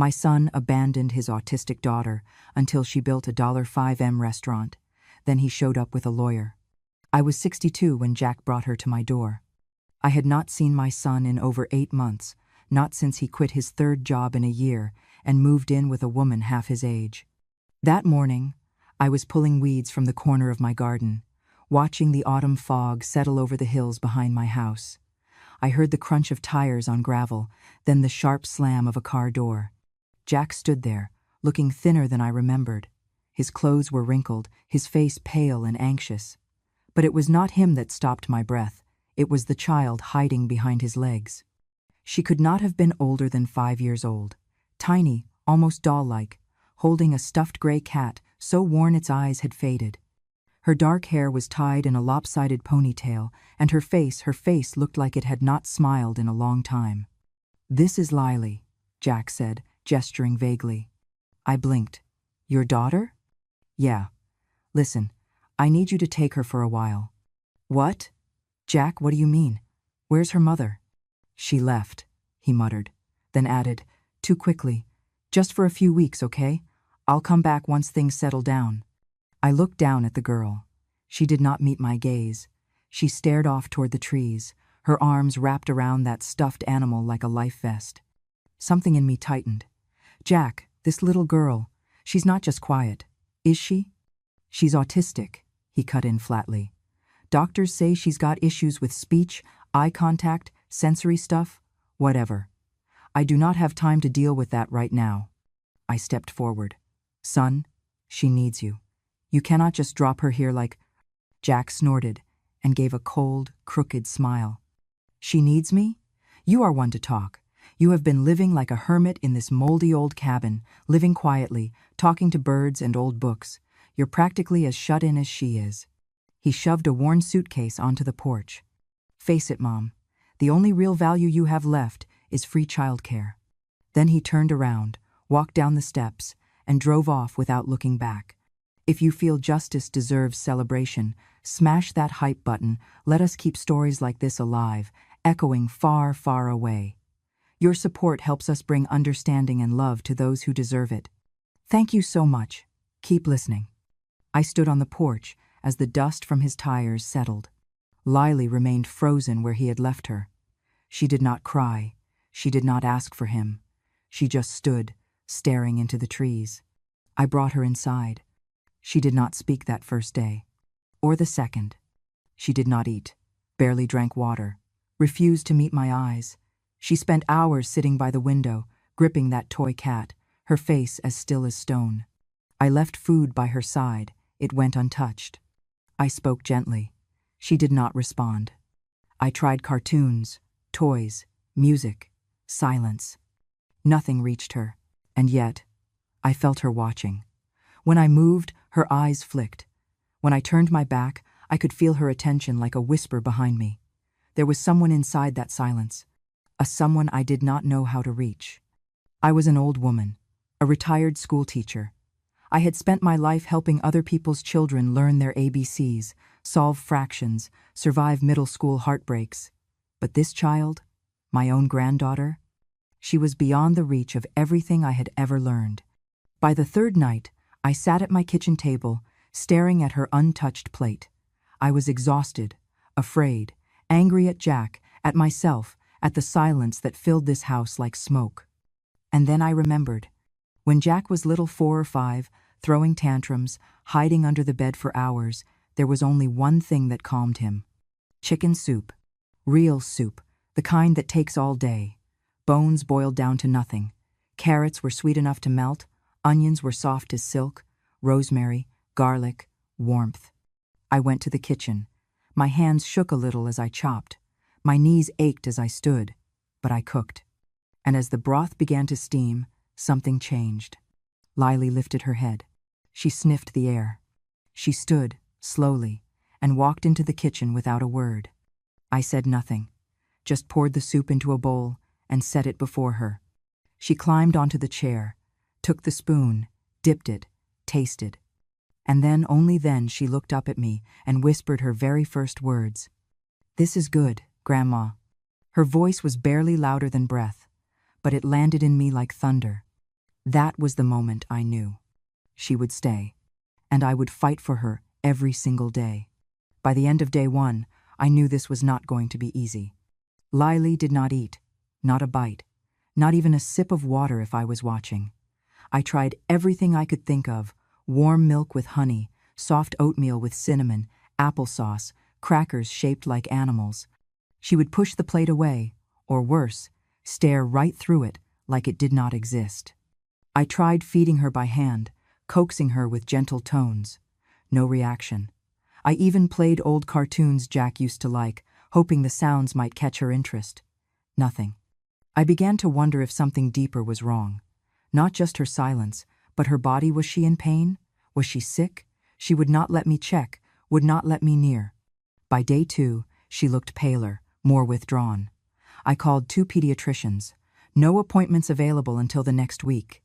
My son abandoned his autistic daughter until she built a $5M restaurant. Then he showed up with a lawyer. I was 62 when Jack brought her to my door. I had not seen my son in over 8 months, not since he quit his 3rd job in a year and moved in with a woman half his age. That morning, I was pulling weeds from the corner of my garden, watching the autumn fog settle over the hills behind my house. I heard the crunch of tires on gravel, then the sharp slam of a car door. Jack stood there, looking thinner than I remembered. His clothes were wrinkled, his face pale and anxious. But it was not him that stopped my breath. It was the child hiding behind his legs. She could not have been older than 5 years old, tiny, almost doll-like, holding a stuffed gray cat so worn its eyes had faded. Her dark hair was tied in a lopsided ponytail, and her face looked like it had not smiled in a long time. "This is Lily," Jack said, gesturing vaguely. I blinked. "Your daughter?" "Yeah. Listen, I need you to take her for a while." "What?" "Jack, what do you mean? Where's her mother?" "She left," he muttered, then added, too quickly, "Just for a few weeks, okay? I'll come back once things settle down." I looked down at the girl. She did not meet my gaze. She stared off toward the trees, her arms wrapped around that stuffed animal like a life vest. Something in me tightened. "Jack, this little girl, she's not just quiet, is she?" "She's autistic," he cut in flatly. "Doctors say she's got issues with speech, eye contact, sensory stuff, whatever. I do not have time to deal with that right now." I stepped forward. "Son, she needs you. You cannot just drop her here like—" Jack snorted and gave a cold, crooked smile. "She needs me? You are one to talk. You have been living like a hermit in this moldy old cabin, living quietly, talking to birds and old books. You're practically as shut in as she is." He shoved a worn suitcase onto the porch. "Face it, Mom. The only real value you have left is free childcare." Then he turned around, walked down the steps, and drove off without looking back. If you feel justice deserves celebration, smash that hype button. Let us keep stories like this alive, echoing far, far away. Your support helps us bring understanding and love to those who deserve it. Thank you so much. Keep listening. I stood on the porch as the dust from his tires settled. Lily remained frozen where he had left her. She did not cry. She did not ask for him. She just stood, staring into the trees. I brought her inside. She did not speak that first day, or the second. She did not eat, barely drank water, refused to meet my eyes. She spent hours sitting by the window, gripping that toy cat, her face as still as stone. I left food by her side. It went untouched. I spoke gently. She did not respond. I tried cartoons, toys, music, silence. Nothing reached her, and yet, I felt her watching. When I moved, her eyes flicked. When I turned my back, I could feel her attention like a whisper behind me. There was someone inside that silence, a someone I did not know how to reach. I was an old woman, a retired school teacher. I had spent my life helping other people's children learn their ABCs, solve fractions, survive middle school heartbreaks. But this child, my own granddaughter, she was beyond the reach of everything I had ever learned. By the 3rd night, I sat at my kitchen table, staring at her untouched plate. I was exhausted, afraid, angry at Jack, at myself, at the silence that filled this house like smoke. And then I remembered. When Jack was little 4 or 5, throwing tantrums, hiding under the bed for hours, there was only one thing that calmed him. Chicken soup. Real soup, the kind that takes all day. Bones boiled down to nothing. Carrots were sweet enough to melt. Onions were soft as silk. Rosemary, garlic, warmth. I went to the kitchen. My hands shook a little as I chopped. My knees ached as I stood, but I cooked. And as the broth began to steam, something changed. Lily lifted her head. She sniffed the air. She stood, slowly, and walked into the kitchen without a word. I said nothing, just poured the soup into a bowl and set it before her. She climbed onto the chair, took the spoon, dipped it, tasted. And then, only then, she looked up at me and whispered her very first words. "This is good, Grandma." Her voice was barely louder than breath, but it landed in me like thunder. That was the moment I knew. She would stay, and I would fight for her every single day. By the end of day 1, I knew this was not going to be easy. Lily did not eat, not a bite, not even a sip of water if I was watching. I tried everything I could think of: warm milk with honey, soft oatmeal with cinnamon, applesauce, crackers shaped like animals. She would push the plate away, or worse, stare right through it like it did not exist. I tried feeding her by hand, coaxing her with gentle tones. No reaction. I even played old cartoons Jack used to like, hoping the sounds might catch her interest. Nothing. I began to wonder if something deeper was wrong. Not just her silence, but her body. Was she in pain? Was she sick? She would not let me check, would not let me near. By day 2, she looked paler, more withdrawn. I called 2 pediatricians. No appointments available until the next week.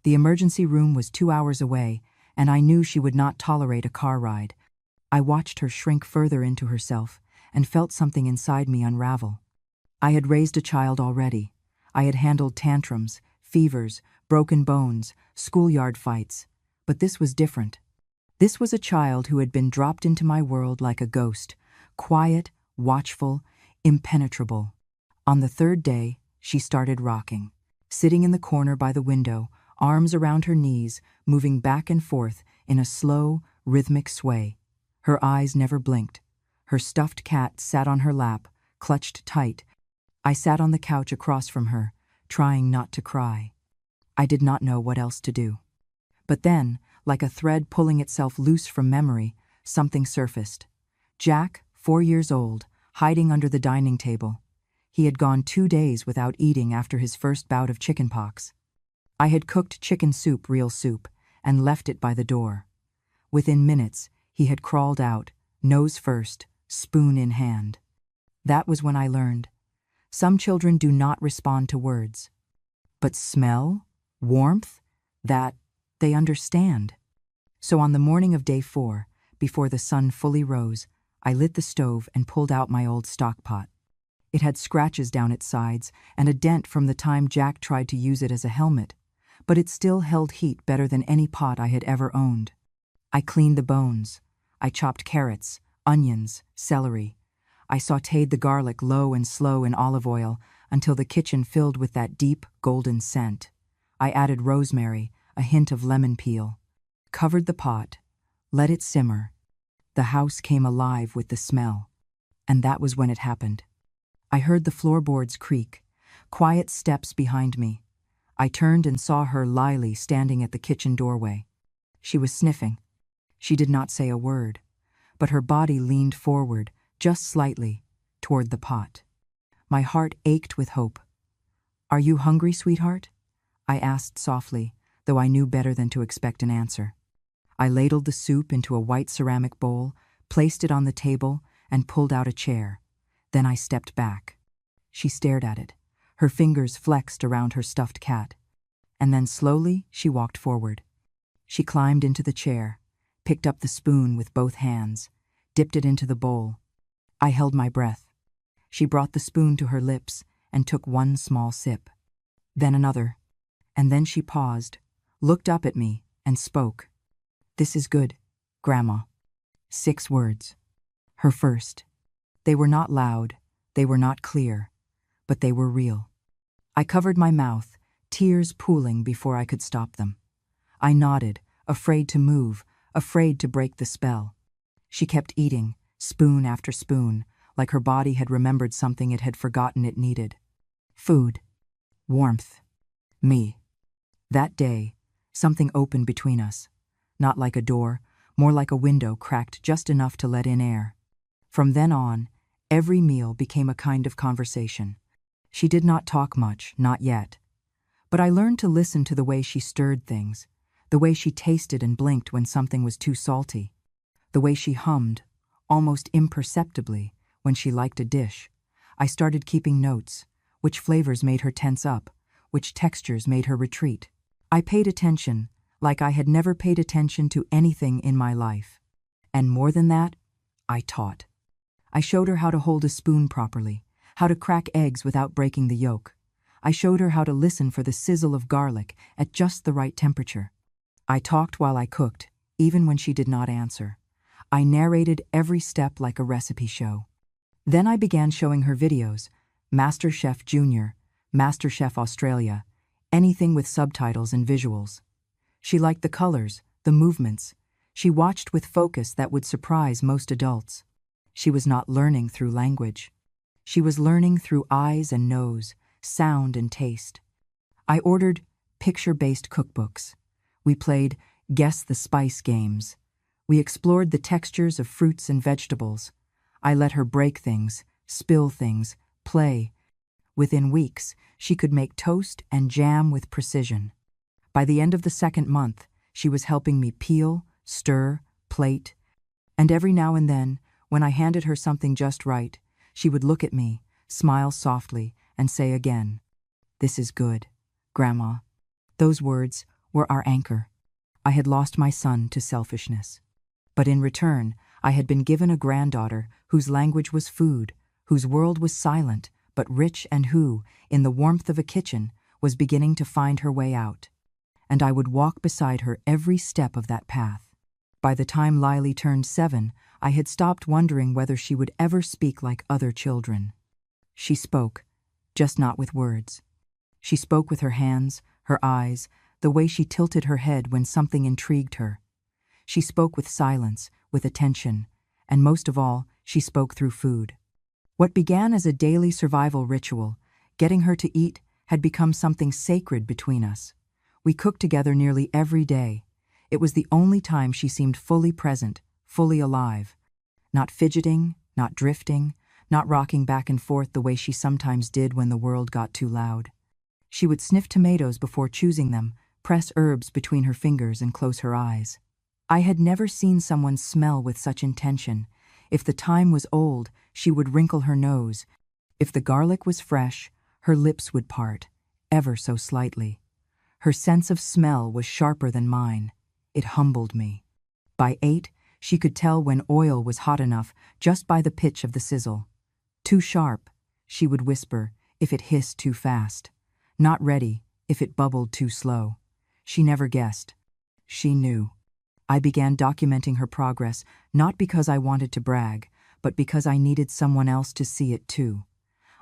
The emergency room was 2 hours away, and I knew she would not tolerate a car ride. I watched her shrink further into herself and felt something inside me unravel. I had raised a child already. I had handled tantrums, fevers, broken bones, schoolyard fights. But this was different. This was a child who had been dropped into my world like a ghost, quiet, watchful, impenetrable. On the 3rd day, she started rocking, sitting in the corner by the window, arms around her knees, moving back and forth in a slow, rhythmic sway. Her eyes never blinked. Her stuffed cat sat on her lap, clutched tight. I sat on the couch across from her, trying not to cry. I did not know what else to do. But then, like a thread pulling itself loose from memory, something surfaced. Jack, 4 years old, hiding under the dining table. He had gone 2 days without eating after his first bout of chickenpox. I had cooked chicken soup, real soup, and left it by the door. Within minutes, he had crawled out, nose first, spoon in hand. That was when I learned. Some children do not respond to words. But smell, warmth, that they understand. So on the morning of day 4, before the sun fully rose, I lit the stove and pulled out my old stock pot. It had scratches down its sides and a dent from the time Jack tried to use it as a helmet, but it still held heat better than any pot I had ever owned. I cleaned the bones. I chopped carrots, onions, celery. I sautéed the garlic low and slow in olive oil until the kitchen filled with that deep, golden scent. I added rosemary, a hint of lemon peel. Covered the pot, let it simmer. The house came alive with the smell. And that was when it happened. I heard the floorboards creak, quiet steps behind me. I turned and saw her, Lily, standing at the kitchen doorway. She was sniffing. She did not say a word, but her body leaned forward, just slightly, toward the pot. My heart ached with hope. "Are you hungry, sweetheart?" I asked softly, though I knew better than to expect an answer. I ladled the soup into a white ceramic bowl, placed it on the table, and pulled out a chair. Then I stepped back. She stared at it, her fingers flexed around her stuffed cat. And then slowly she walked forward. She climbed into the chair, picked up the spoon with both hands, dipped it into the bowl. I held my breath. She brought the spoon to her lips and took one small sip. Then another. And then she paused, looked up at me, and spoke. "This is good, Grandma." 6 words. Her first. They were not loud, they were not clear, but they were real. I covered my mouth, tears pooling before I could stop them. I nodded, afraid to move, afraid to break the spell. She kept eating, spoon after spoon, like her body had remembered something it had forgotten it needed. Food. Warmth. Me. That day, something opened between us. Not like a door, more like a window cracked just enough to let in air. From then on, every meal became a kind of conversation. She did not talk much, not yet. But I learned to listen to the way she stirred things, the way she tasted and blinked when something was too salty, the way she hummed, almost imperceptibly, when she liked a dish. I started keeping notes, which flavors made her tense up, which textures made her retreat. I paid attention, like I had never paid attention to anything in my life. And more than that, I taught. I showed her how to hold a spoon properly, how to crack eggs without breaking the yolk. I showed her how to listen for the sizzle of garlic at just the right temperature. I talked while I cooked, even when she did not answer. I narrated every step like a recipe show. Then I began showing her videos, MasterChef Junior, MasterChef Australia, anything with subtitles and visuals. She liked the colors, the movements. She watched with focus that would surprise most adults. She was not learning through language. She was learning through eyes and nose, sound and taste. I ordered picture-based cookbooks. We played Guess the Spice games. We explored the textures of fruits and vegetables. I let her break things, spill things, play. Within weeks, she could make toast and jam with precision. By the end of the second month, she was helping me peel, stir, plate, and every now and then, when I handed her something just right, she would look at me, smile softly, and say again, "This is good, Grandma." Those words were our anchor. I had lost my son to selfishness. But in return, I had been given a granddaughter whose language was food, whose world was silent but rich, and who, in the warmth of a kitchen, was beginning to find her way out. And I would walk beside her every step of that path. By the time Lily turned 7, I had stopped wondering whether she would ever speak like other children. She spoke, just not with words. She spoke with her hands, her eyes, the way she tilted her head when something intrigued her. She spoke with silence, with attention, and most of all, she spoke through food. What began as a daily survival ritual, getting her to eat, had become something sacred between us. We cooked together nearly every day. It was the only time she seemed fully present, fully alive. Not fidgeting, not drifting, not rocking back and forth the way she sometimes did when the world got too loud. She would sniff tomatoes before choosing them, press herbs between her fingers and close her eyes. I had never seen someone smell with such intention. If the thyme was old, she would wrinkle her nose. If the garlic was fresh, her lips would part, ever so slightly. Her sense of smell was sharper than mine. It humbled me. By 8, she could tell when oil was hot enough just by the pitch of the sizzle. Too sharp, she would whisper, if it hissed too fast. Not ready, if it bubbled too slow. She never guessed. She knew. I began documenting her progress, not because I wanted to brag, but because I needed someone else to see it too.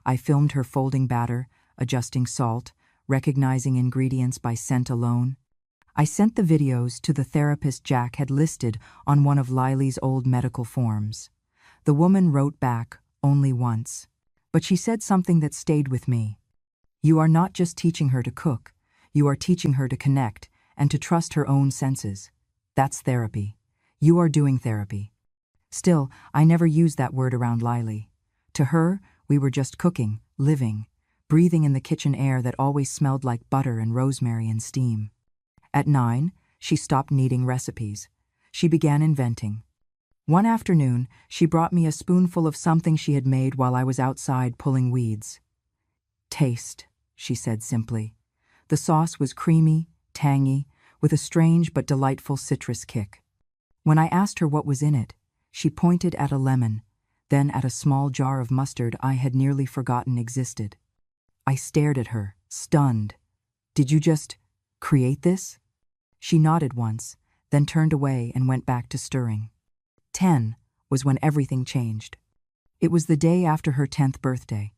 I filmed her folding batter, adjusting salt, recognizing ingredients by scent alone. I sent the videos to the therapist Jack had listed on one of Lily's old medical forms. The woman wrote back only once, but she said something that stayed with me. "You are not just teaching her to cook, you are teaching her to connect and to trust her own senses. That's therapy. You are doing therapy." Still, I never used that word around Lily. To her, we were just cooking, living, breathing in the kitchen air that always smelled like butter and rosemary and steam. At 9, she stopped needing recipes. She began inventing. One afternoon, she brought me a spoonful of something she had made while I was outside pulling weeds. "Taste," she said simply. The sauce was creamy, tangy, with a strange but delightful citrus kick. When I asked her what was in it, she pointed at a lemon, then at a small jar of mustard I had nearly forgotten existed. I stared at her, stunned. "Did you just create this?" She nodded once, then turned away and went back to stirring. 10 was when everything changed. It was the day after her 10th birthday.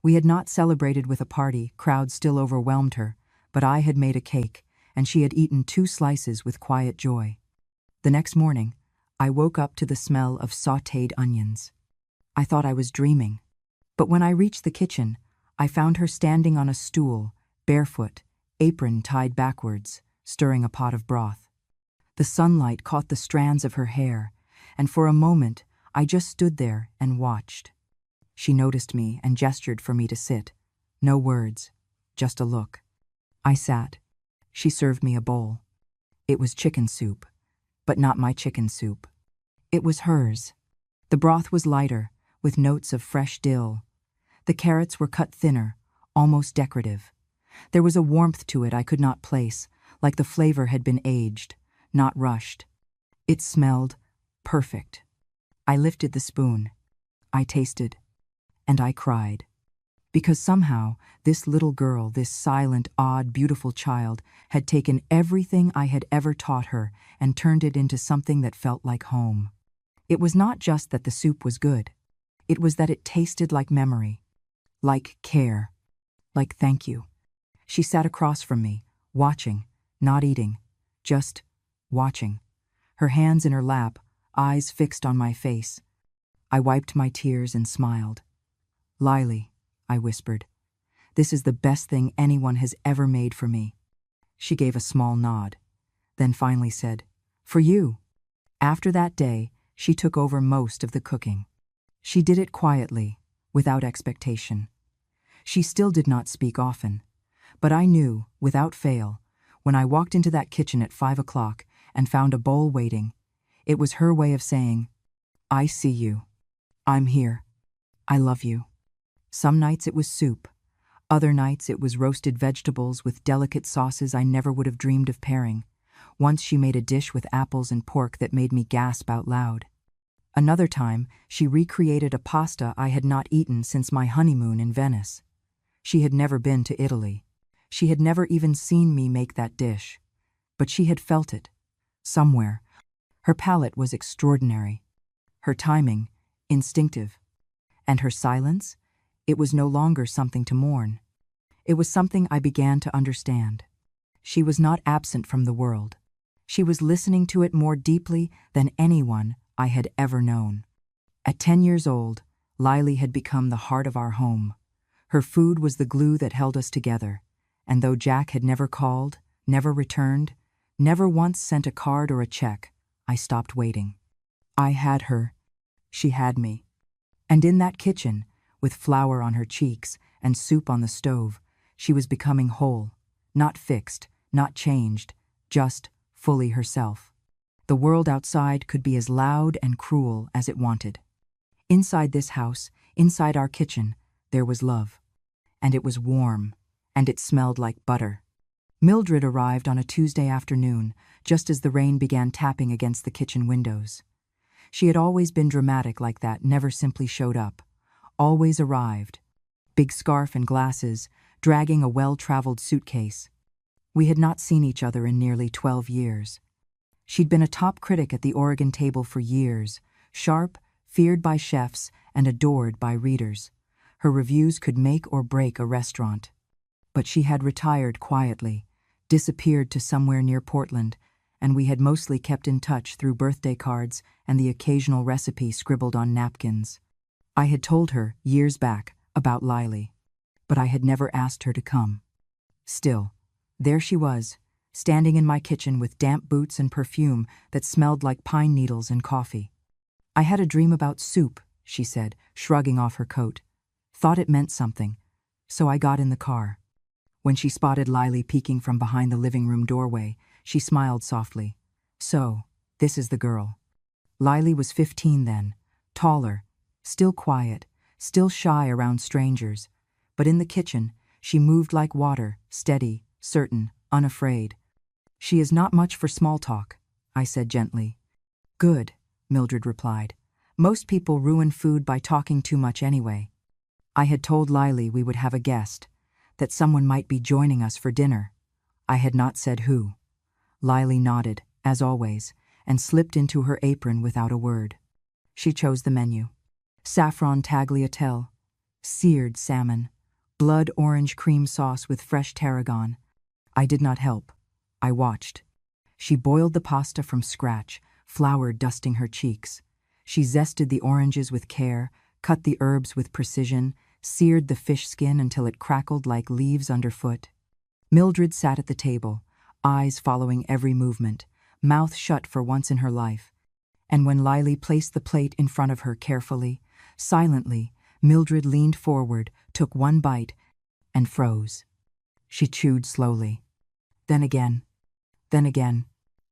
We had not celebrated with a party, crowds still overwhelmed her, but I had made a cake, and she had eaten 2 slices with quiet joy. The next morning, I woke up to the smell of sautéed onions. I thought I was dreaming. But when I reached the kitchen, I found her standing on a stool, barefoot, apron tied backwards, stirring a pot of broth. The sunlight caught the strands of her hair, and for a moment, I just stood there and watched. She noticed me and gestured for me to sit. No words, just a look. I sat. She served me a bowl. It was chicken soup, but not my chicken soup. It was hers. The broth was lighter, with notes of fresh dill. The carrots were cut thinner, almost decorative. There was a warmth to it I could not place, like the flavor had been aged, not rushed. It smelled perfect. I lifted the spoon. I tasted, and I cried. Because somehow, this little girl, this silent, odd, beautiful child, had taken everything I had ever taught her and turned it into something that felt like home. It was not just that the soup was good. It was that it tasted like memory, like care, like thank you. She sat across from me, watching, not eating, just watching. Her hands in her lap, eyes fixed on my face. I wiped my tears and smiled. "Lily," I whispered, "this is the best thing anyone has ever made for me." She gave a small nod, then finally said, "For you." After that day, she took over most of the cooking. She did it quietly, without expectation. She still did not speak often, but I knew, without fail, when I walked into that kitchen at 5 o'clock and found a bowl waiting, it was her way of saying, "I see you. I'm here. I love you." Some nights it was soup. Other nights it was roasted vegetables with delicate sauces I never would have dreamed of pairing. Once she made a dish with apples and pork that made me gasp out loud. Another time, she recreated a pasta I had not eaten since my honeymoon in Venice. She had never been to Italy. She had never even seen me make that dish. But she had felt it, somewhere. Her palate was extraordinary. Her timing, instinctive. And her silence? It was no longer something to mourn. It was something I began to understand. She was not absent from the world. She was listening to it more deeply than anyone I had ever known. At 10 years old, Lily had become the heart of our home. Her food was the glue that held us together, and though Jack had never called, never returned, never once sent a card or a check, I stopped waiting. I had her. She had me. And in that kitchen, with flour on her cheeks and soup on the stove, she was becoming whole, not fixed, not changed, just fully herself. The world outside could be as loud and cruel as it wanted. Inside this house, inside our kitchen, there was love. And it was warm, and it smelled like butter. Mildred arrived on a Tuesday afternoon, just as the rain began tapping against the kitchen windows. She had always been dramatic like that, never simply showed up. Always arrived, big scarf and glasses, dragging a well-traveled suitcase. We had not seen each other in nearly 12 years. She'd been a top critic at the Oregon table for years, sharp, feared by chefs, and adored by readers. Her reviews could make or break a restaurant. But she had retired quietly, disappeared to somewhere near Portland, and we had mostly kept in touch through birthday cards and the occasional recipe scribbled on napkins. I had told her, years back, about Lily, but I had never asked her to come. Still, there she was, standing in my kitchen with damp boots and perfume that smelled like pine needles and coffee. "I had a dream about soup," she said, shrugging off her coat. "Thought it meant something, so I got in the car." When she spotted Lily peeking from behind the living room doorway, she smiled softly. "So, this is the girl." Lily was 15 then, taller, still quiet, still shy around strangers, but in the kitchen, she moved like water, steady, certain, unafraid. "She is not much for small talk," I said gently. "Good," Mildred replied. "Most people ruin food by talking too much anyway." I had told Lily we would have a guest, that someone might be joining us for dinner. I had not said who. Lily nodded, as always, and slipped into her apron without a word. She chose the menu. Saffron tagliatelle, seared salmon, blood orange cream sauce with fresh tarragon. I did not help. I watched. She boiled the pasta from scratch, flour dusting her cheeks. She zested the oranges with care, cut the herbs with precision, seared the fish skin until it crackled like leaves underfoot. Mildred sat at the table, eyes following every movement, mouth shut for once in her life. And when Lily placed the plate in front of her carefully, silently, Mildred leaned forward, took one bite, and froze. She chewed slowly. Then again. Then again.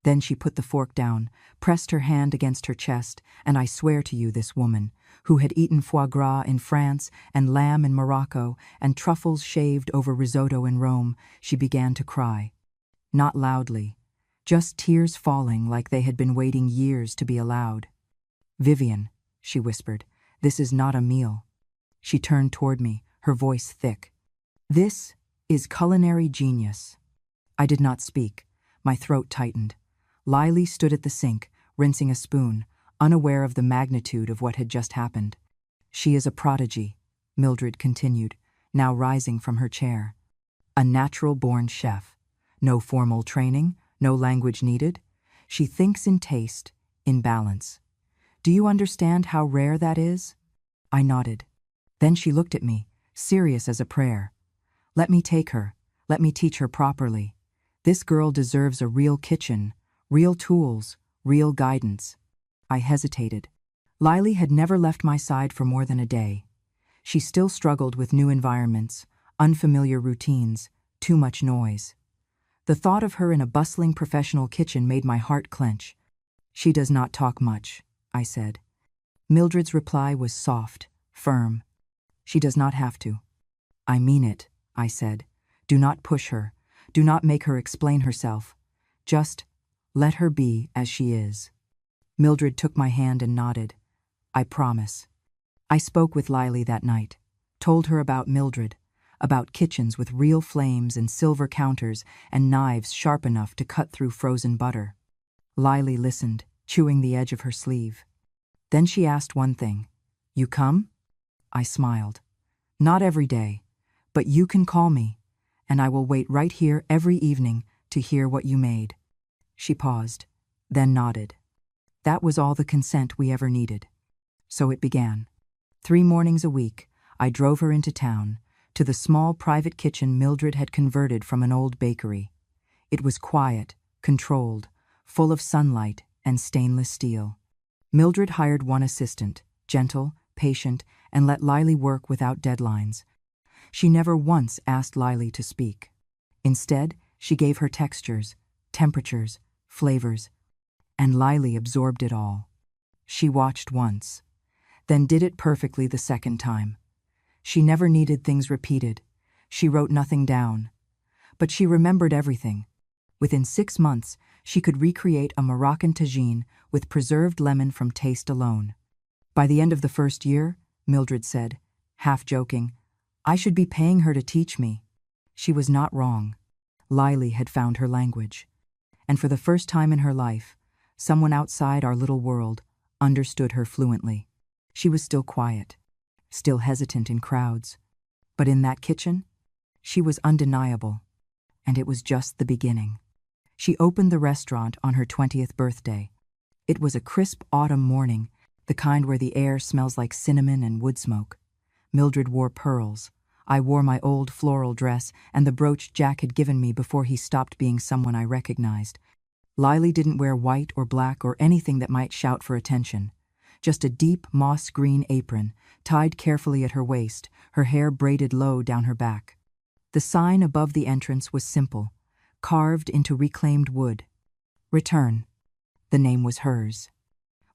Then she put the fork down, pressed her hand against her chest, and I swear to you this woman, who had eaten foie gras in France and lamb in Morocco and truffles shaved over risotto in Rome, she began to cry. Not loudly, just tears falling like they had been waiting years to be allowed. "Vivian," she whispered, "this is not a meal." She turned toward me, her voice thick. "This is culinary genius." I did not speak. My throat tightened. Lily stood at the sink, rinsing a spoon, unaware of the magnitude of what had just happened. "She is a prodigy," Mildred continued, now rising from her chair. "A natural-born chef. No formal training, no language needed. She thinks in taste, in balance. Do you understand how rare that is?" I nodded. Then she looked at me, serious as a prayer. "Let me take her. Let me teach her properly. This girl deserves a real kitchen, real tools, real guidance." I hesitated. Lily had never left my side for more than a day. She still struggled with new environments, unfamiliar routines, too much noise. The thought of her in a bustling professional kitchen made my heart clench. "She does not talk much," I said. Mildred's reply was soft, firm. "She does not have to." "I mean it," I said. "Do not push her. Do not make her explain herself. Just let her be as she is." Mildred took my hand and nodded. "I promise." I spoke with Lily that night, told her about Mildred, about kitchens with real flames and silver counters and knives sharp enough to cut through frozen butter. Lily listened, chewing the edge of her sleeve. Then she asked one thing. "You come?" I smiled. "Not every day, but you can call me, and I will wait right here every evening to hear what you made." She paused, then nodded. That was all the consent we ever needed. So it began. 3 mornings a week, I drove her into town, to the small private kitchen Mildred had converted from an old bakery. It was quiet, controlled, full of sunlight and stainless steel. Mildred hired one assistant, gentle, patient, and let Lily work without deadlines. She never once asked Lily to speak. Instead, she gave her textures, temperatures, flavors, and Lily absorbed it all. She watched once, then did it perfectly the second time. She never needed things repeated. She wrote nothing down. But she remembered everything. Within 6 months, she could recreate a Moroccan tagine with preserved lemon from taste alone. By the end of the first year, Mildred said, half joking, "I should be paying her to teach me." She was not wrong. Lily had found her language. And for the first time in her life, someone outside our little world understood her fluently. She was still quiet, still hesitant in crowds. But in that kitchen, she was undeniable. And it was just the beginning. She opened the restaurant on her 20th birthday. It was a crisp autumn morning, the kind where the air smells like cinnamon and wood smoke. Mildred wore pearls. I wore my old floral dress and the brooch Jack had given me before he stopped being someone I recognized. Lily didn't wear white or black or anything that might shout for attention. Just a deep moss-green apron, tied carefully at her waist, her hair braided low down her back. The sign above the entrance was simple, carved into reclaimed wood. "Return." The name was hers.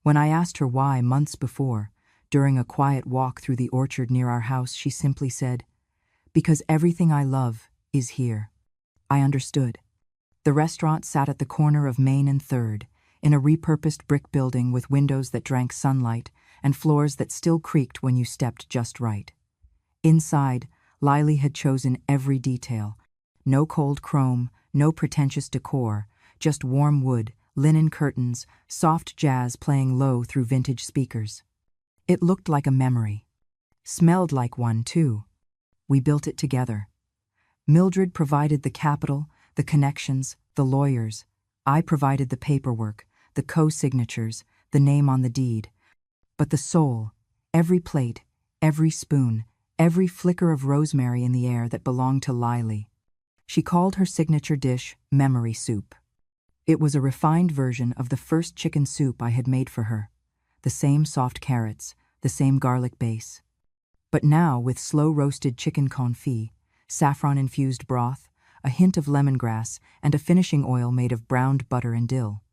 When I asked her why months before, during a quiet walk through the orchard near our house, she simply said, "Because everything I love is here." I understood. The restaurant sat at the corner of Main and 3rd, in a repurposed brick building with windows that drank sunlight and floors that still creaked when you stepped just right. Inside, Lily had chosen every detail. No cold chrome, no pretentious decor, just warm wood, linen curtains, soft jazz playing low through vintage speakers. It looked like a memory. Smelled like one, too. We built it together. Mildred provided the capital, the connections, the lawyers. I provided the paperwork, the co-signatures, the name on the deed. But the soul, every plate, every spoon, every flicker of rosemary in the air that belonged to Lily. She called her signature dish memory soup. It was a refined version of the first chicken soup I had made for her. The same soft carrots, the same garlic base. But now with slow-roasted chicken confit, saffron-infused broth, a hint of lemongrass, and a finishing oil made of browned butter and dill.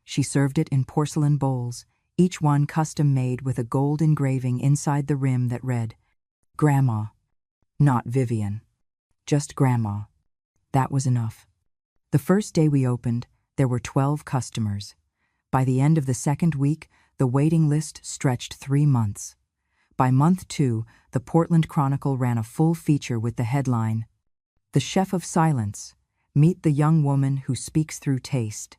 She served it in porcelain bowls, each one custom-made with a gold engraving inside the rim that read, "Grandma." Not Vivian. Just Grandma. That was enough. The first day we opened, there were 12 customers. By the end of the second week, the waiting list stretched 3 months. By month 2, the Portland Chronicle ran a full feature with the headline, "The Chef of Silence. Meet the young woman who speaks through taste."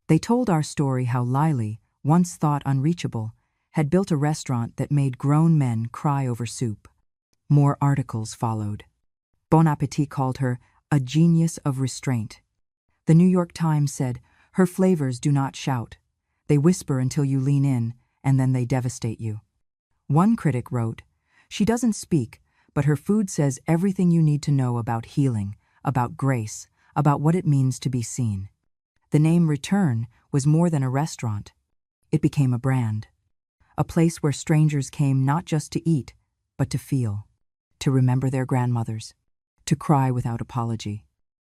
They told our story how Lily, once thought unreachable, had built a restaurant that made grown men cry over soup. More articles followed. Bon Appetit called her a genius of restraint. The New York Times said, "Her flavors do not shout. They whisper until you lean in, and then they devastate you." One critic wrote, "She doesn't speak, but her food says everything you need to know about healing, about grace, about what it means to be seen." The name Return was more than a restaurant. It became a brand. A place where strangers came not just to eat, but to feel, to remember their grandmothers, to cry without apology,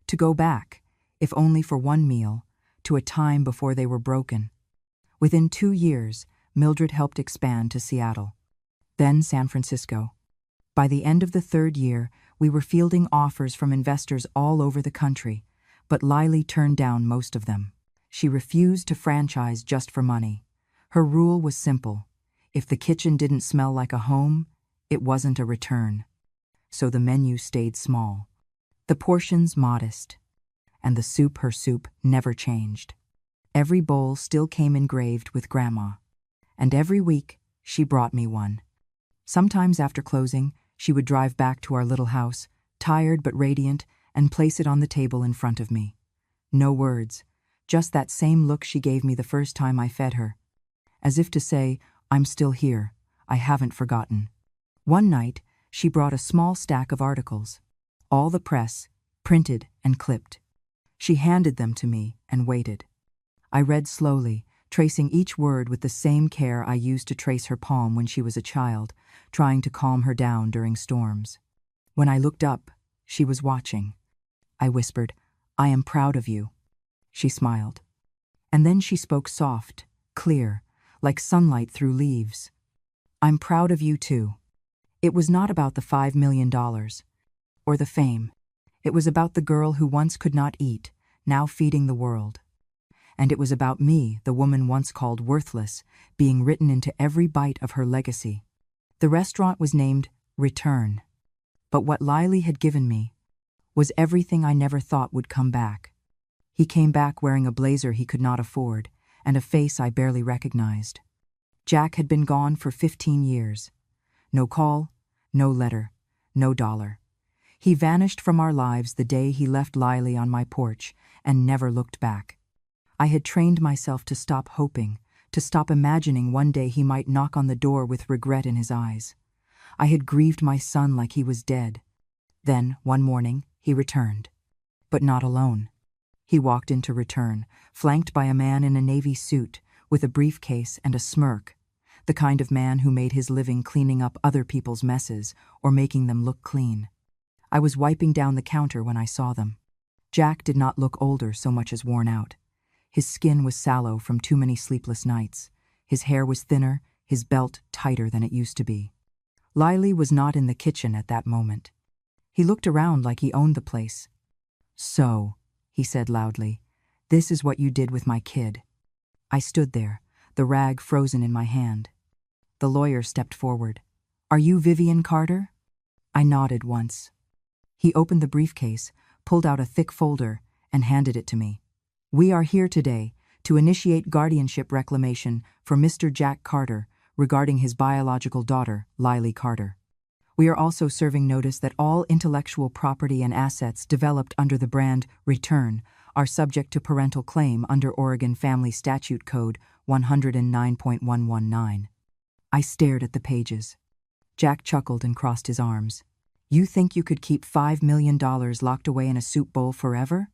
to go back, if only for one meal, to a time before they were broken. Within 2 years, Mildred helped expand to Seattle, then San Francisco. By the end of the 3rd year, we were fielding offers from investors all over the country, but Lily turned down most of them. She refused to franchise just for money. Her rule was simple. If the kitchen didn't smell like a home, it wasn't a return. So the menu stayed small, the portions modest, and the soup, her soup, never changed. Every bowl still came engraved with Grandma, and every week she brought me one. Sometimes after closing, she would drive back to our little house, tired but radiant, and place it on the table in front of me. No words, just that same look she gave me the first time I fed her. As if to say, "I'm still here, I haven't forgotten." One night, she brought a small stack of articles, all the press, printed and clipped. She handed them to me and waited. I read slowly, tracing each word with the same care I used to trace her palm when she was a child, trying to calm her down during storms. When I looked up, she was watching. I whispered, "I am proud of you." She smiled. And then she spoke soft, clear, like sunlight through leaves. "I'm proud of you too." It was not about the $5 million or the fame. It was about the girl who once could not eat, now feeding the world. And it was about me, the woman once called worthless, being written into every bite of her legacy. The restaurant was named Return. But what Lily had given me was everything I never thought would come back. He came back wearing a blazer he could not afford, and a face I barely recognized. Jack had been gone for 15 years. No call, no letter, no dollar. He vanished from our lives the day he left Lily on my porch and never looked back. I had trained myself to stop hoping, to stop imagining one day he might knock on the door with regret in his eyes. I had grieved my son like he was dead. Then, one morning, he returned. But not alone. He walked into Return, flanked by a man in a navy suit, with a briefcase and a smirk, the kind of man who made his living cleaning up other people's messes or making them look clean. I was wiping down the counter when I saw them. Jack did not look older so much as worn out. His skin was sallow from too many sleepless nights. His hair was thinner, his belt tighter than it used to be. Lily was not in the kitchen at that moment. He looked around like he owned the place. "So," he said loudly, "this is what you did with my kid." I stood there, the rag frozen in my hand. The lawyer stepped forward. "Are you Vivian Carter?" I nodded once. He opened the briefcase, pulled out a thick folder, and handed it to me. "We are here today to initiate guardianship reclamation for Mr. Jack Carter regarding his biological daughter, Lily Carter. We are also serving notice that all intellectual property and assets developed under the brand Return are subject to parental claim under Oregon Family Statute Code 109.119. I stared at the pages. Jack chuckled and crossed his arms. "You think you could keep $5 million locked away in a soup bowl forever?"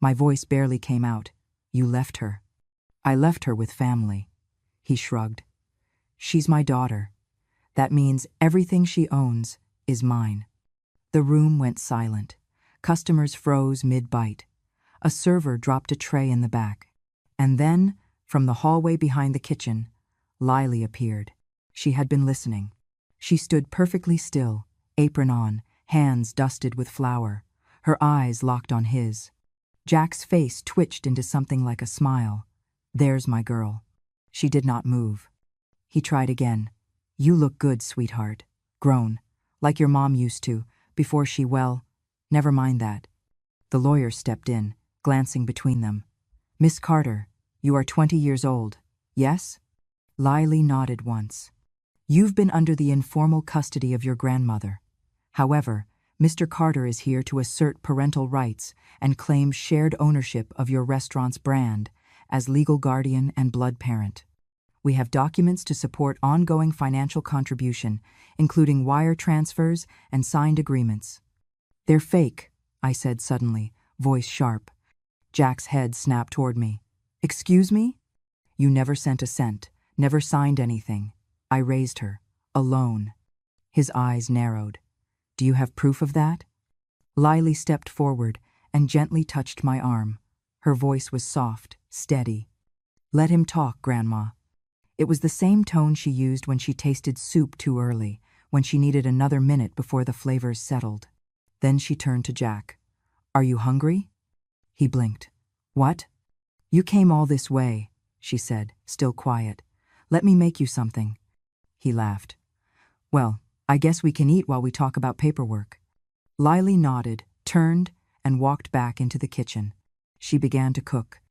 My voice barely came out. "You left her." "I left her with family." He shrugged. "She's my daughter. That means everything she owns is mine." The room went silent. Customers froze mid-bite. A server dropped a tray in the back. And then, from the hallway behind the kitchen, Lily appeared. She had been listening. She stood perfectly still, apron on, hands dusted with flour, her eyes locked on his. Jack's face twitched into something like a smile. "There's my girl." She did not move. He tried again. You look good, sweetheart. Grown. Like your mom used to, before she, well, never mind that. The lawyer stepped in, glancing between them. Miss Carter, you are 20 years old, yes? Lily nodded once. You've been under the informal custody of your grandmother. However, Mr. Carter is here to assert parental rights and claim shared ownership of your restaurant's brand as legal guardian and blood parent. We have documents to support ongoing financial contribution, including wire transfers and signed agreements. They're fake, I said suddenly, voice sharp. Jack's head snapped toward me. Excuse me? You never sent a cent, never signed anything. I raised her. Alone. His eyes narrowed. Do you have proof of that? Lily stepped forward and gently touched my arm. Her voice was soft, steady. Let him talk, Grandma. It was the same tone she used when she tasted soup too early, when she needed another minute before the flavors settled. Then she turned to Jack. Are you hungry? He blinked. What? You came all this way, she said, still quiet. Let me make you something. He laughed. Well, I guess we can eat while we talk about paperwork. Lily nodded, turned, and walked back into the kitchen. She began to cook.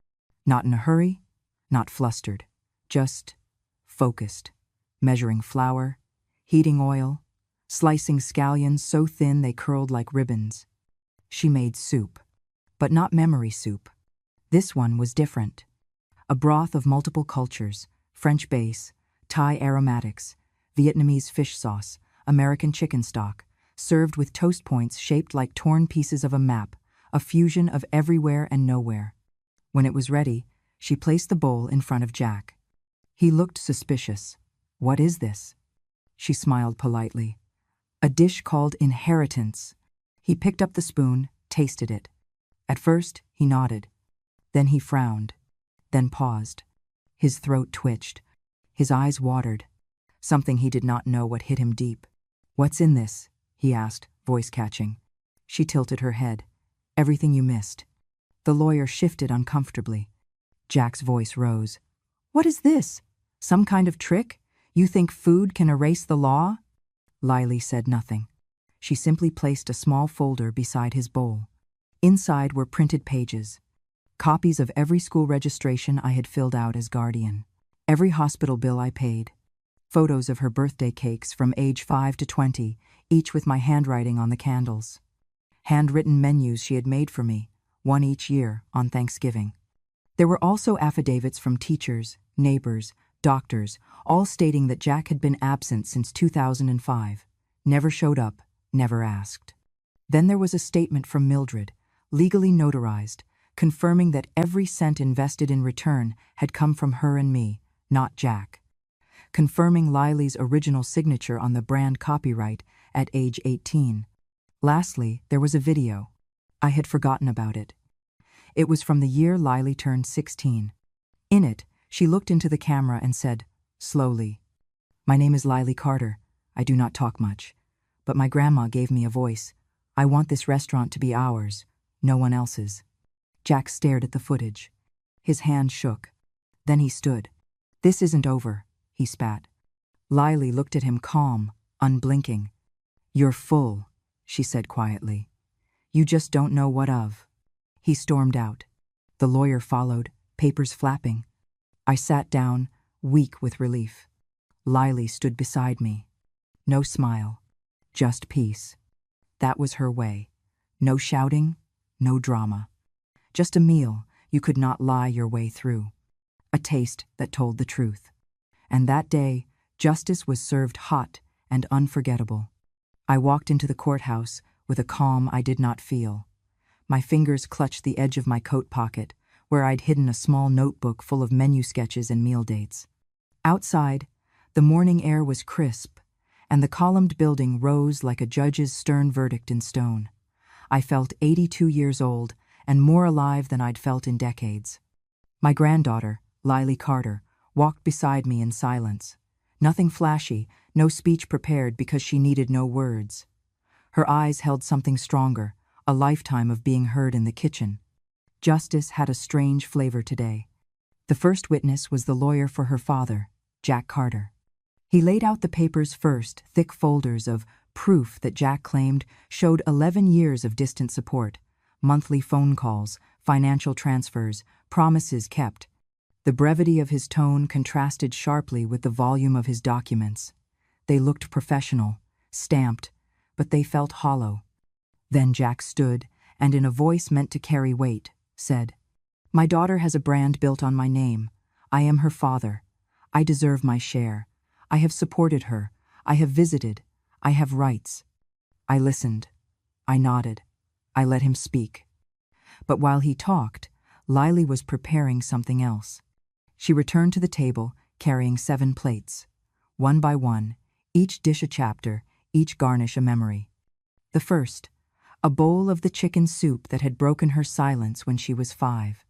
Not in a hurry, not flustered, just focused, measuring flour, heating oil, slicing scallions so thin they curled like ribbons. She made soup, but not memory soup. This one was different. A broth of multiple cultures, French base, Thai aromatics, Vietnamese fish sauce, American chicken stock, served with toast points shaped like torn pieces of a map, a fusion of everywhere and nowhere. When it was ready, she placed the bowl in front of Jack. He looked suspicious. What is this? She smiled politely. A dish called inheritance. He picked up the spoon, tasted it. At first, he nodded. Then he frowned. Then paused. His throat twitched. His eyes watered. Something he did not know what hit him deep. What's in this? He asked, voice catching. She tilted her head. Everything you missed. The lawyer shifted uncomfortably. Jack's voice rose. What is this? Some kind of trick? You think food can erase the law? Lily said nothing. She simply placed a small folder beside his bowl. Inside were printed pages. Copies of every school registration I had filled out as guardian. Every hospital bill I paid. Photos of her birthday cakes from age 5 to 20, each with my handwriting on the candles. Handwritten menus she had made for me, one each year, on Thanksgiving. There were also affidavits from teachers, neighbors, doctors, all stating that Jack had been absent since 2005, never showed up, never asked. Then there was a statement from Mildred, legally notarized, confirming that every cent invested in return had come from her and me, not Jack. Confirming Lily's original signature on the brand copyright at age 18. Lastly, there was a video. I had forgotten about it. It was from the year Lily turned 16. In it, she looked into the camera and said, slowly, My name is Lily Carter. I do not talk much. But my grandma gave me a voice. I want this restaurant to be ours, no one else's. Jack stared at the footage. His hand shook. Then he stood. This isn't over, he spat. Lily looked at him calm, unblinking. You're full, she said quietly. You just don't know what of. He stormed out. The lawyer followed, papers flapping. I sat down, weak with relief. Lily stood beside me. No smile, just peace. That was her way. No shouting, no drama. Just a meal you could not lie your way through. A taste that told the truth. And that day, justice was served hot and unforgettable. I walked into the courthouse with a calm I did not feel. My fingers clutched the edge of my coat pocket, where I'd hidden a small notebook full of menu sketches and meal dates. Outside, the morning air was crisp, and the columned building rose like a judge's stern verdict in stone. I felt 82 years old and more alive than I'd felt in decades. My granddaughter, Lily Carter, walked beside me in silence. Nothing flashy, no speech prepared because she needed no words. Her eyes held something stronger, a lifetime of being heard in the kitchen. Justice had a strange flavor today. The first witness was the lawyer for her father, Jack Carter. He laid out the papers first, thick folders of proof that Jack claimed showed 11 years of distant support, monthly phone calls, financial transfers, promises kept. The brevity of his tone contrasted sharply with the volume of his documents. They looked professional, stamped, but they felt hollow. Then Jack stood, and in a voice meant to carry weight, said, "My daughter has a brand built on my name. I am her father. I deserve my share. I have supported her. I have visited. I have rights." I listened. I nodded. I let him speak. But while he talked, Lily was preparing something else. She returned to the table, carrying 7 plates. One by one, each dish a chapter, each garnish a memory. The first, a bowl of the chicken soup that had broken her silence when she was 5.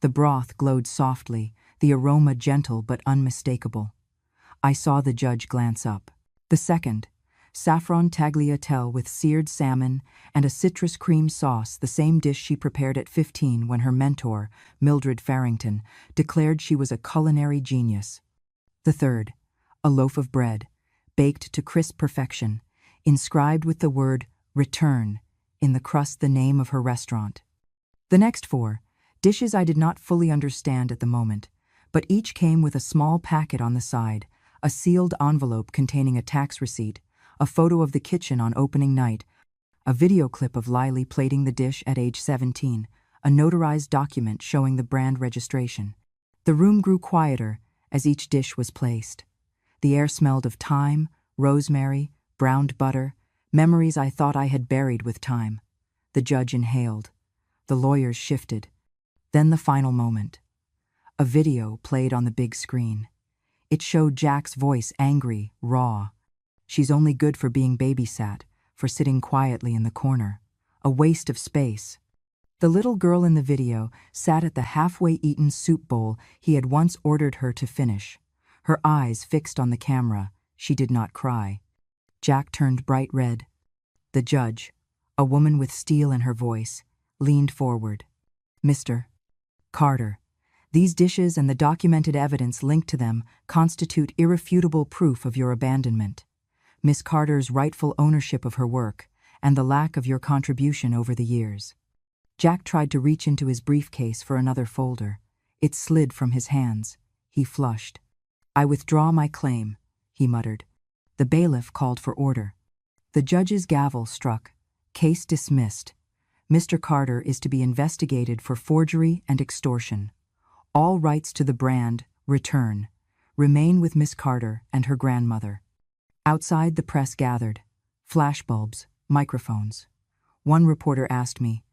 The broth glowed softly, the aroma gentle but unmistakable. I saw the judge glance up. The second, saffron tagliatelle with seared salmon and a citrus cream sauce, the same dish she prepared at 15 when her mentor, Mildred Farrington, declared she was a culinary genius. The third, a loaf of bread, baked to crisp perfection, inscribed with the word "return" in the crust the name of her restaurant. The next 4, dishes I did not fully understand at the moment, but each came with a small packet on the side, a sealed envelope containing a tax receipt, a photo of the kitchen on opening night, a video clip of Lily plating the dish at age 17, a notarized document showing the brand registration. The room grew quieter as each dish was placed. The air smelled of thyme, rosemary, browned butter, memories I thought I had buried with time. The judge inhaled. The lawyers shifted. Then the final moment. A video played on the big screen. It showed Jack's voice angry, raw. "She's only good for being babysat, for sitting quietly in the corner. A waste of space." The little girl in the video sat at the halfway eaten soup bowl he had once ordered her to finish. Her eyes fixed on the camera, she did not cry. Jack turned bright red. The judge, a woman with steel in her voice, leaned forward. "Mr. Carter, these dishes and the documented evidence linked to them constitute irrefutable proof of your abandonment. Miss Carter's rightful ownership of her work, and the lack of your contribution over the years." Jack tried to reach into his briefcase for another folder. It slid from his hands. He flushed. "I withdraw my claim," he muttered. The bailiff called for order. The judge's gavel struck. "Case dismissed. Mr. Carter is to be investigated for forgery and extortion. All rights to the brand, return. Remain with Miss Carter and her grandmother." Outside, the press gathered. Flashbulbs, microphones. One reporter asked me,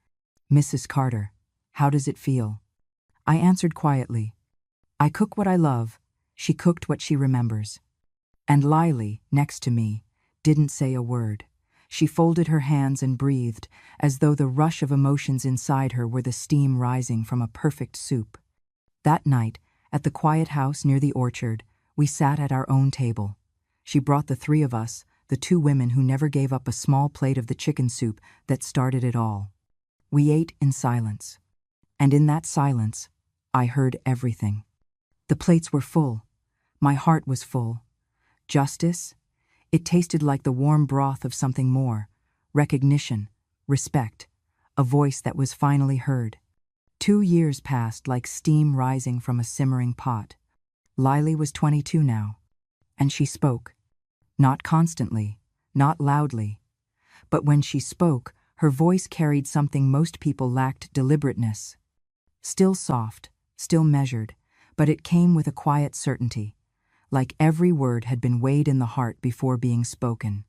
"Mrs. Carter, how does it feel?" I answered quietly, "I cook what I love. She cooked what she remembers." And Lily, next to me, didn't say a word. She folded her hands and breathed, as though the rush of emotions inside her were the steam rising from a perfect soup. That night, at the quiet house near the orchard, we sat at our own table. She brought the 3 of us, the 2 women who never gave up a small plate of the chicken soup that started it all. We ate in silence. And in that silence, I heard everything. The plates were full. My heart was full. Justice? It tasted like the warm broth of something more. Recognition, respect, a voice that was finally heard. 2 years passed like steam rising from a simmering pot. Lily was 22 now. And she spoke. Not constantly, not loudly. But when she spoke, her voice carried something most people lacked: deliberateness. Still soft, still measured, but it came with a quiet certainty, like every word had been weighed in the heart before being spoken.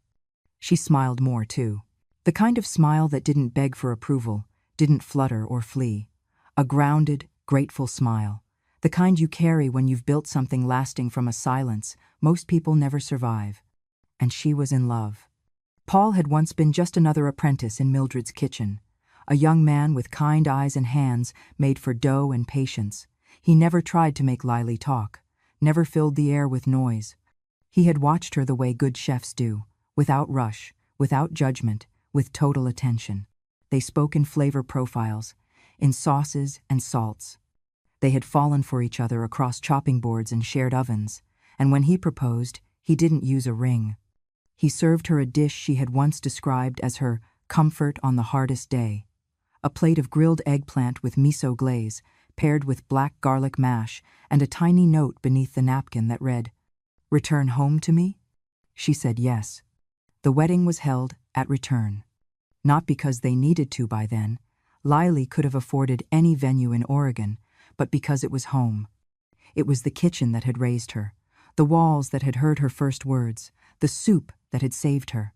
She smiled more, too. The kind of smile that didn't beg for approval, didn't flutter or flee. A grounded, grateful smile. The kind you carry when you've built something lasting from a silence most people never survive. And she was in love. Paul had once been just another apprentice in Mildred's kitchen, a young man with kind eyes and hands made for dough and patience. He never tried to make Lily talk, never filled the air with noise. He had watched her the way good chefs do, without rush, without judgment, with total attention. They spoke in flavor profiles, in sauces and salts. They had fallen for each other across chopping boards and shared ovens, and when he proposed, He didn't use a ring. He served her a dish she had once described as her comfort on the hardest day. A plate of grilled eggplant with miso glaze, paired with black garlic mash, and a tiny note beneath the napkin that read, "Return home to me?" She said yes. The wedding was held at Return. Not because they needed to by then. Lily could have afforded any venue in Oregon, but because it was home. It was the kitchen that had raised her, the walls that had heard her first words, the soup that had saved her.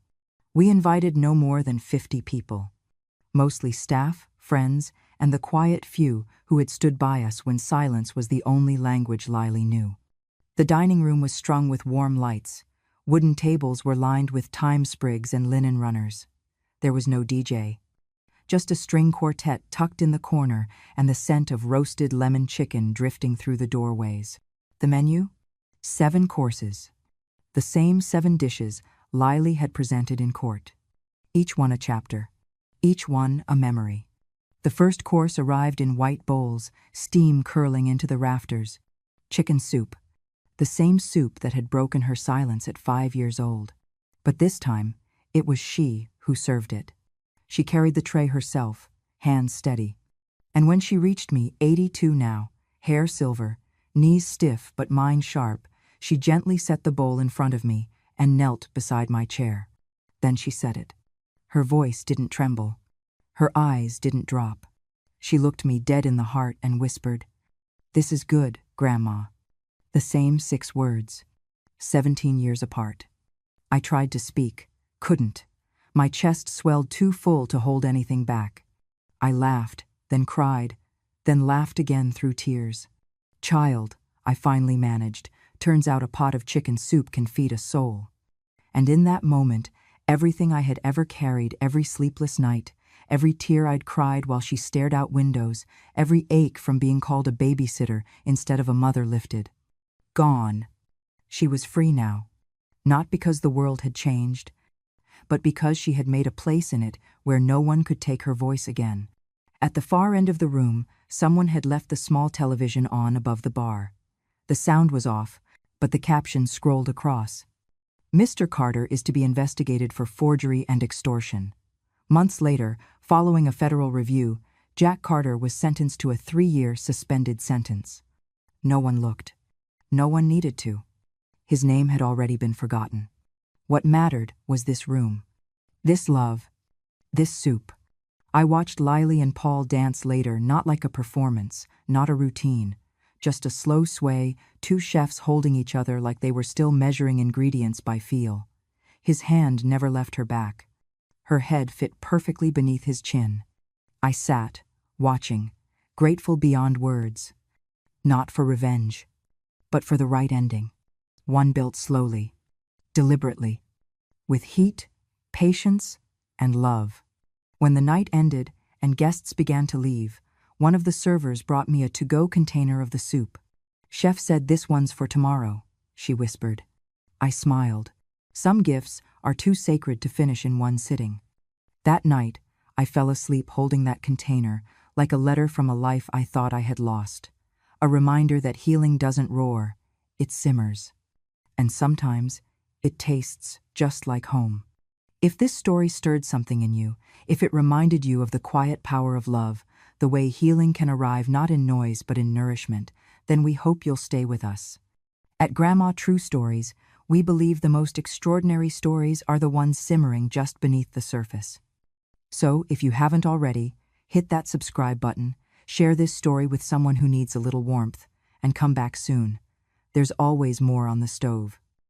We invited no more than 50 people. Mostly staff, friends, and the quiet few who had stood by us when silence was the only language Lily knew. The dining room was strung with warm lights. Wooden tables were lined with thyme sprigs and linen runners. There was no DJ. Just a string quartet tucked in the corner and the scent of roasted lemon chicken drifting through the doorways. The menu? 7 courses. The same 7 dishes Lily had presented in court. Each one a chapter. Each one a memory. The first course arrived in white bowls, steam curling into the rafters. Chicken soup. The same soup that had broken her silence at 5 years old. But this time, it was she who served it. She carried the tray herself, hands steady. And when she reached me, 82 now, hair silver, knees stiff but mind sharp, she gently set the bowl in front of me and knelt beside my chair. Then she said it. Her voice didn't tremble. Her eyes didn't drop. She looked me dead in the heart and whispered, "This is good, Grandma." The same 6 words, 17 years apart. I tried to speak, couldn't. My chest swelled too full to hold anything back. I laughed, then cried, then laughed again through tears. "Child," I finally managed, "turns out a pot of chicken soup can feed a soul." And in that moment, everything I had ever carried, every sleepless night, every tear I'd cried while she stared out windows, every ache from being called a babysitter instead of a mother lifted. Gone. She was free now. Not because the world had changed, but because she had made a place in it where no one could take her voice again. At the far end of the room, someone had left the small television on above the bar. The sound was off, but the caption scrolled across. "Mr. Carter is to be investigated for forgery and extortion." Months later, following a federal review, Jack Carter was sentenced to a 3-year suspended sentence. No one looked. No one needed to. His name had already been forgotten. What mattered was this room. This love. This soup. I watched Lily and Paul dance later, not like a performance, not a routine. Just a slow sway, 2 chefs holding each other like they were still measuring ingredients by feel. His hand never left her back. Her head fit perfectly beneath his chin. I sat, watching, grateful beyond words. Not for revenge, but for the right ending. One built slowly, deliberately, with heat, patience, and love. When the night ended and guests began to leave, one of the servers brought me a to-go container of the soup. "Chef said this one's for tomorrow," she whispered. I smiled. Some gifts are too sacred to finish in one sitting. That night, I fell asleep holding that container like a letter from a life I thought I had lost. A reminder that healing doesn't roar, it simmers. And sometimes, it tastes just like home. If this story stirred something in you, if it reminded you of the quiet power of love, the way healing can arrive not in noise but in nourishment, then we hope you'll stay with us. At Grandma True Stories, we believe the most extraordinary stories are the ones simmering just beneath the surface. So, if you haven't already, hit that subscribe button, share this story with someone who needs a little warmth, and come back soon. There's always more on the stove.